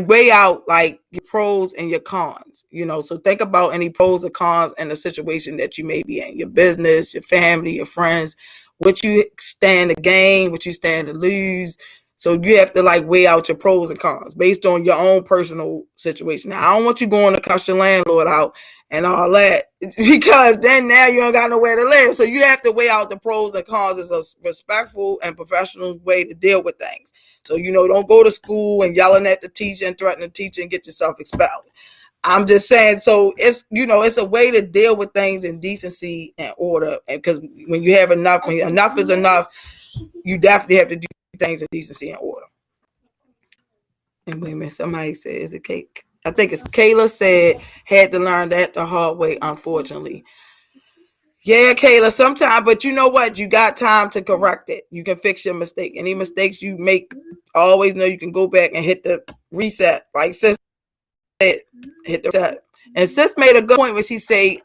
weigh out like your pros and your cons. So think about any pros or cons in the situation that you may be in, your business, your family, your friends, what you stand to gain, what you stand to lose. So you have to like weigh out your pros and cons based on your own personal situation. Now, I don't want you going to cuss your landlord out and all that because then now you don't got nowhere to live. So you have to weigh out the pros and cons. It's a respectful and professional way to deal with things. So, don't go to school and yelling at the teacher and threatening the teacher and get yourself expelled. I'm just saying, so it's a way to deal with things in decency and order. And because when you have enough, when enough is enough, you definitely have to do things in decency and order. And wait a minute, somebody said, is it cake? I think it's Kayla said, had to learn that the hard way, unfortunately. Yeah, Kayla, sometimes, but you know what? You got time to correct it. You can fix your mistake. Any mistakes you make, always know you can go back and hit the reset. Like sis said, hit the reset. And sis made a good point when she say,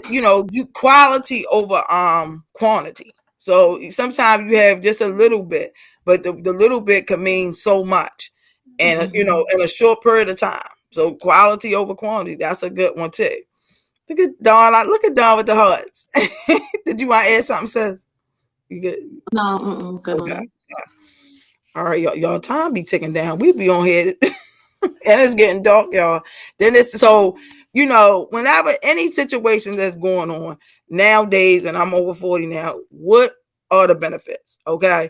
you quality over quantity. So sometimes you have just a little bit, but the little bit can mean so much, and in a short period of time. So quality over quantity, that's a good one too. Look at Dawn. Look at Dawn with the hearts. Did you want to add something, sis? You good? No, good Okay. one. All right, y'all. Time be ticking down. We be on here, and it's getting dark, y'all. Then it's so whenever any situation that's going on nowadays, and I'm over 40 now. What are the benefits? Okay,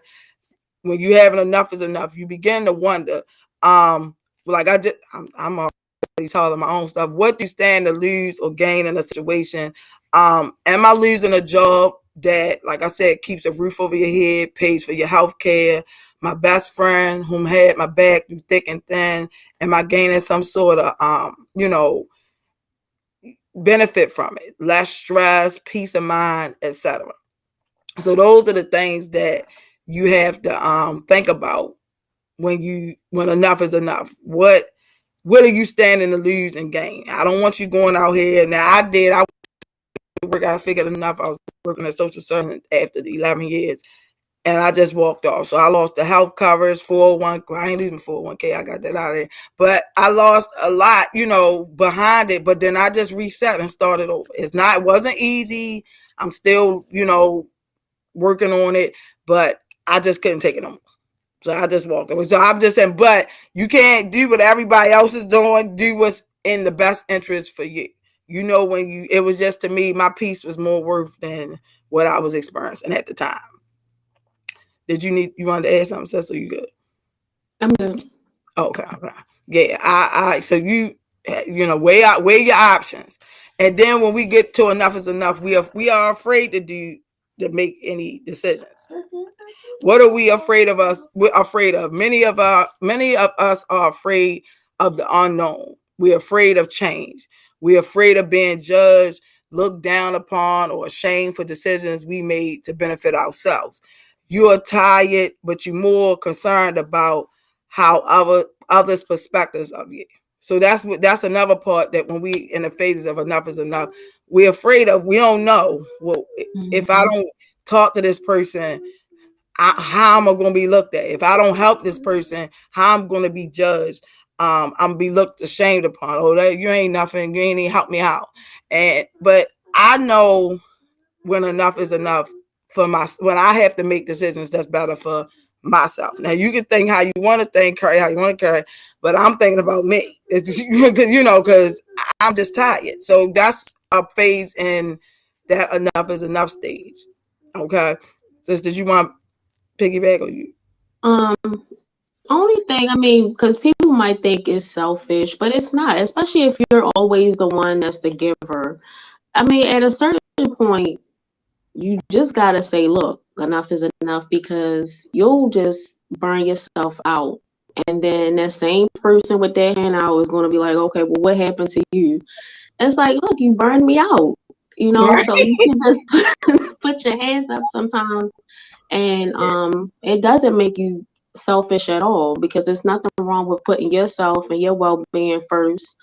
when you having enough is enough, you begin to wonder. Like I'm already telling my own stuff. What do you stand to lose or gain in a situation? Am I losing a job that, like I said, keeps a roof over your head, pays for your health care? My best friend, whom had my back through thick and thin, am I gaining some sort of benefit from it? Less stress, peace of mind, etc. So those are the things that you have to think about when enough is enough. What are you standing to lose and gain? I don't want you going out here. Now I figured enough. I was working at social service after the 11 years, and I just walked off. So I lost the health coverage, 401. I ain't losing 401k. I got that out of there. But I lost a lot, behind it. But then I just reset and started over. It wasn't easy. I'm still, working on it, but I just couldn't take it no more. So I just walked away. So I'm just saying, but you can't do what everybody else is doing. Do what's in the best interest for you. It was just, to me, my peace was more worth than what I was experiencing at the time. You wanted to add something, Cecil? You good? I'm good. Okay. Yeah, I so weigh your options. And then when we get to enough is enough, we are afraid to make any decisions. What are we afraid of? We're afraid of. Many of us are afraid of the unknown. We're afraid of change. We're afraid of being judged, looked down upon, or ashamed for decisions we made to benefit ourselves. You are tired, but you're more concerned about how others' perspectives of you. So that's another part, that when we in the phases of enough is enough, we're afraid of. We don't know. Well, if I don't talk to this person, how am I going to be looked at? If I don't help this person, how I'm going to be judged? I'm gonna be looked ashamed upon. Oh, that you ain't nothing. You ain't even help me out. But I know when enough is enough when I have to make decisions that's better for myself. Now you can think how you want to think, carry how you want to carry, but I'm thinking about me. It's because I'm just tired. So that's a phase in that enough is enough stage. Okay, sis, did you want piggyback or you? Um, Only thing, I mean, because people might think it's selfish, but it's not, especially if you're always the one that's the giver. I mean, at a certain point, you just gotta say, look, enough is enough, because you'll just burn yourself out. And then that same person with their hand out is gonna be like, okay, well, what happened to you? And it's like, look, you burned me out, Right. so you can just put your hands up sometimes. And it doesn't make you selfish at all, because there's nothing wrong with putting yourself and your well-being first.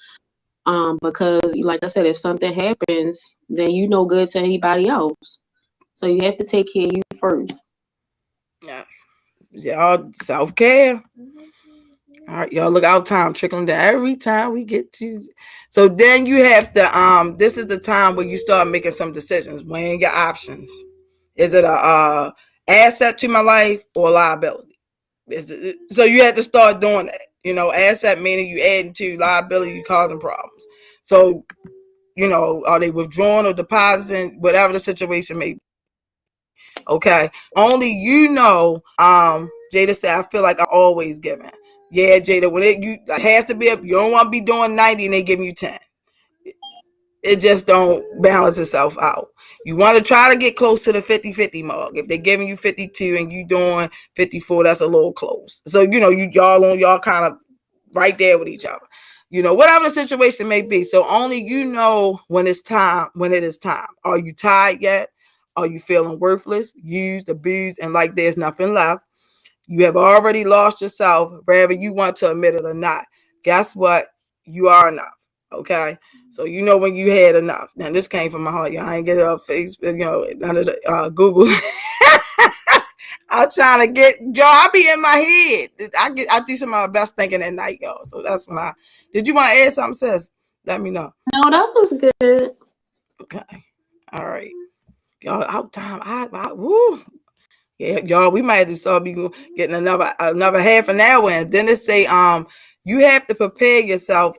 Because like I said, if something happens, then you no good to anybody else. So you have to take care of you first. Yes. Y'all self-care. All right, y'all, look out, time trickling down every time we get to. So then you have to this is the time where you start making some decisions, weighing your options. Is it a asset to my life or a liability? So you have to start doing that. Asset meaning you adding to liability, you causing problems. So, are they withdrawing or depositing, whatever the situation may be. Okay. Only Jada said, I feel like I'm always giving. Yeah, Jada, when it has to be up, you don't want to be doing 90 and they giving you 10. It just don't balance itself out. You want to try to get close to the 50-50 mark. If they're giving you 52 and you doing 54, that's a little close. So, y'all kind of right there with each other. Whatever the situation may be. So only when it's time, when it is time. Are you tired yet? Are you feeling worthless, used, abused, and like there's nothing left? You have already lost yourself, whether you want to admit it or not. Guess what? You are enough. Okay. So when you had enough. Now this came from my heart. I ain't get it off Facebook, none of the Google. I'm trying to get y'all. I be in my head. I do some of my best thinking at night, y'all. So that's when I. Did you want to add something, sis? Let me know. No, that was good. Okay. All right. Y'all out time. Woo. Yeah, y'all, we might have to be getting another half an hour in. Then it say, you have to prepare yourself.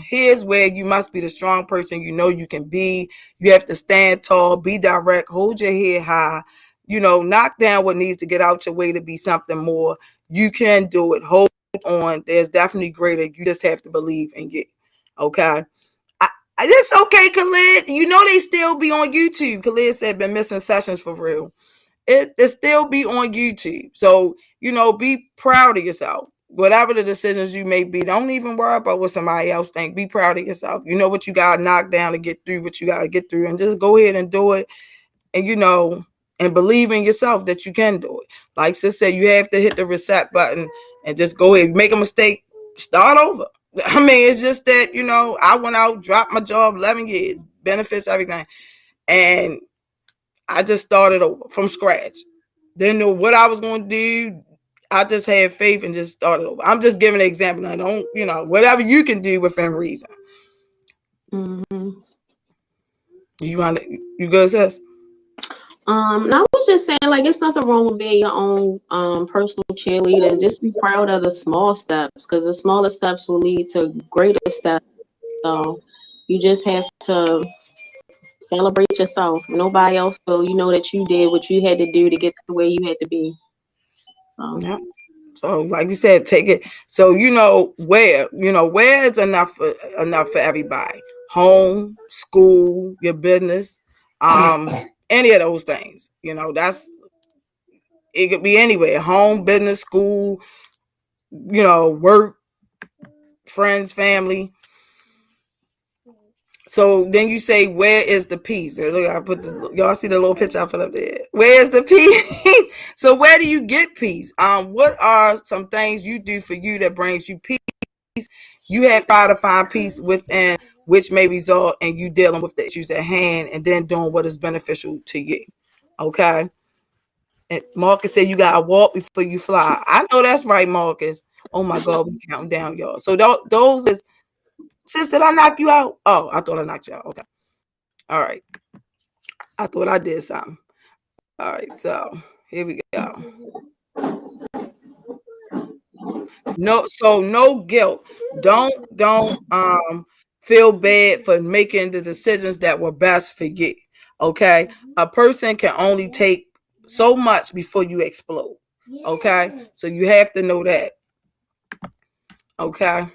Here's where you must be the strong person you can be. You have to stand tall, be direct, hold your head high, knock down what needs to get out your way to be something more. You can do it. Hold on. There's definitely greater. You just have to believe and get. Okay. It's okay, Khalid. They still be on YouTube. Khalid said been missing sessions for real. It still be on YouTube. So, be proud of yourself. Whatever the decisions you may be, don't even worry about what somebody else think. Be proud of yourself. You know what you got to knock down to get through what you got to get through, and just go ahead and do it. And, and believe in yourself that you can do it. Like sis said, you have to hit the reset button and just go ahead. Make a mistake, start over. I mean, it's just that, I went out, dropped my job, 11 years, benefits, everything. And I just started over from scratch. Didn't know what I was going to do. I just had faith and just started over. I'm just giving an example. I don't, whatever you can do within reason. Mm-hmm. You good, sis? I was just saying, like, it's nothing wrong with being your own personal cheerleader. Just be proud of the small steps, because the smaller steps will lead to greater steps. So you just have to celebrate yourself. Nobody else will. You know that you did what you had to do to get to where you had to be. Yeah. So, like you said, take it. So where is enough for everybody. Home, school, your business, any of those things. That's it. Could be anywhere. Home, business, school. Work, friends, family. So then you say, where is the peace? Look, y'all see the little picture I put up there. Where's the peace? So where do you get peace? What are some things you do for you that brings you peace? You have to find peace within, which may result in you dealing with the issues at hand and then doing what is beneficial to you. Okay. And Marcus said you gotta walk before you fly. I know that's right, Marcus. Oh my God, we counting down, y'all. So those is. Sis, did I knock you out? Oh, I thought I knocked you out. Okay. All right. I thought I did something. All right. So here we go. No guilt. Don't feel bad for making the decisions that were best for you. Okay. A person can only take so much before you explode. Okay. So you have to know that. Okay.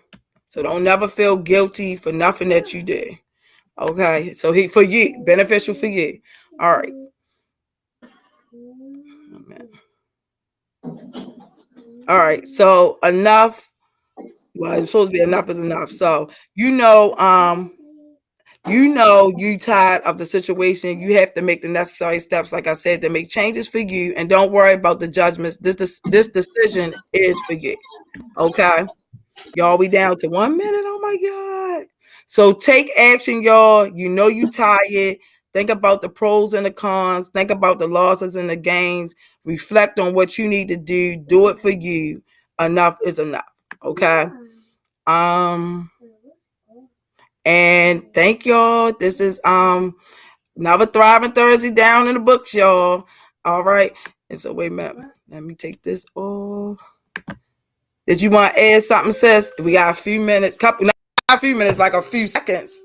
So don't never feel guilty for nothing that you did. Okay, so for you, beneficial for you. All right. All right. So enough. Well, it's supposed to be enough is enough. So you tired of the situation. You have to make the necessary steps, like I said, to make changes for you, and don't worry about the judgments. This decision is for you. Okay. Y'all, we down to 1 minute. Oh my God. So take action, y'all. You tired. Think about the pros and the cons. Think about the losses and the gains. Reflect on what you need to do. Do it for you. Enough is enough. Okay. And thank y'all. This is another Thriving Thursday down in the books, y'all. All right. And so wait a minute. Let me take this off. Did you want to add something, sis? We got a few minutes, not a few minutes, like a few seconds.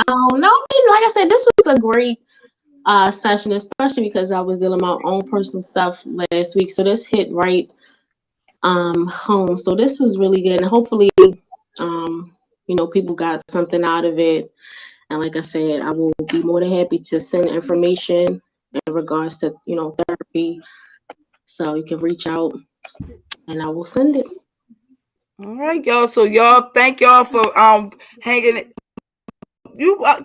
No, like I said, this was a great session, especially because I was dealing with my own personal stuff last week. So this hit right home. So this was really good, and hopefully, people got something out of it. And like I said, I will be more than happy to send information in regards to therapy. So you can reach out, and I will send it. All right, y'all. So y'all, thank y'all for hanging.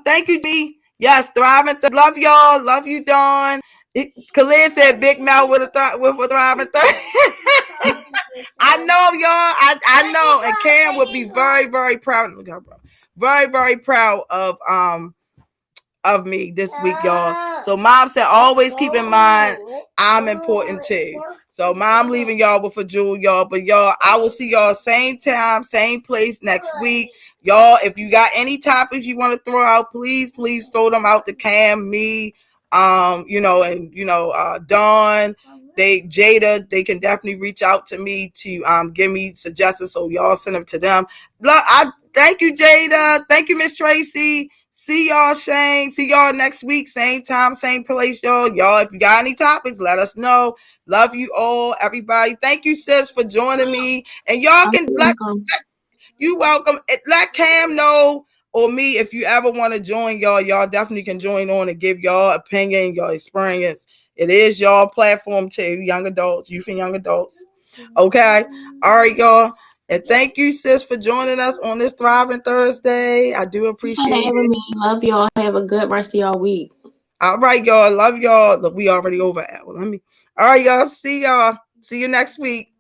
Thank you, G. Yes, thriving. Love y'all. Love you, Dawn. Khalid said Big Mouth with a thriving. I know, y'all. I know, and Cam would be very, very proud. Very, very proud of me this week, y'all. So mom said always keep in mind I'm important too. So mom leaving y'all with a jewel, y'all. But y'all, I will see y'all same time, same place next week. Y'all, if you got any topics you want to throw out, please throw them out to Cam, me, Dawn, Jada, they can definitely reach out to me to give me suggestions. So y'all send them to them. I thank you, Jada. Thank you, Miss Tracy. See y'all, Shane. See y'all next week. Same time, same place, y'all. Y'all, if you got any topics, let us know. Love you all, everybody. Thank you, sis, for joining me. And y'all can you welcome. Let Cam know or me if you ever want to join y'all. Y'all definitely can join on and give y'all opinion, your experience. It is y'all platform too, young adults, youth and young adults. Okay. All right, y'all. And thank you, sis, for joining us on this Thriving Thursday. I do appreciate it. Me. Love y'all. Have a good rest of y'all week. All right, y'all. Love y'all. Look, we already over. All right, y'all. See y'all. See you next week.